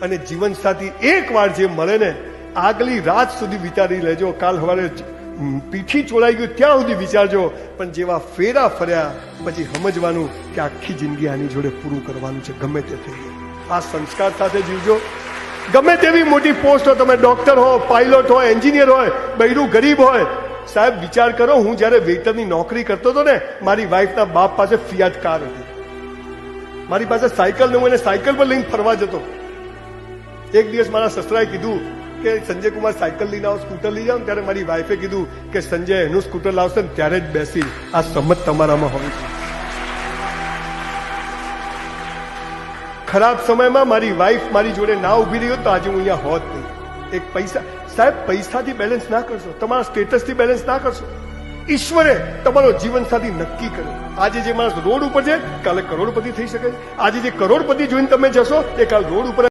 અને જીવનસાથી એકવાર જે મળે ને આગલી રાત સુધી વિચારી લેજો, કાલ સવારે પીઠી ચોળાઈ ગયું ત્યાં સુધી વિચારજો, પણ જેવા ફેરા ફર્યા પછી સમજવાનું કે આખી જિંદગી આની જોડે પૂરું કરવાનું છે, ગમે તે થઈ જાય. આ સંસ્કાર સાથે જીવજો. ગમે તેવી મોટી પોસ્ટ હોય, તમે ડોક્ટર હો, પાયલોટ હોય, એન્જિનિયર હોય, બૈરું ગરીબ હોય, સાહેબ વિચાર કરો, હું જયારે વેઇટરની નોકરી કરતો હતો ને, મારી વાઈફના બાપ પાસે ફિયાટ કાર હતી, મારી પાસે સાયકલ ન હોય ને સાયકલ પર લઈને ફરવા જતો. એક દિવસ મારા સસરાએ કીધું કે સંજય કુમાર સાયકલ લઈને આવો, સ્કૂટર લઈ જાઓ. ત્યારે મારી વાઈફે કીધું કે સંજય એનું સ્કૂટર લાવશે ને ત્યારે જ બેસી. આ સમજ તમારામાં હોવી જોઈએ. ખરાબ સમયમાં મારી વાઈફ મારી જોડે ના ઉભી રહી હોત તો આજે હું અહીંયા હોત નહીં. એક પૈસા, સાહેબ પૈસાથી બેલેન્સ ના કરશો, તમારા સ્ટેટસથી બેલેન્સ ના કરશો. ઈશ્વરે તમારો જીવનસાથી નક્કી કર્યો. આજે જે માણસ રોડ ઉપર છે કાલે કરોડપતિ થઈ શકે છે. આજે જે કરોડપતિ જોઈને તમે જશો એ કાલ રોડ ઉપર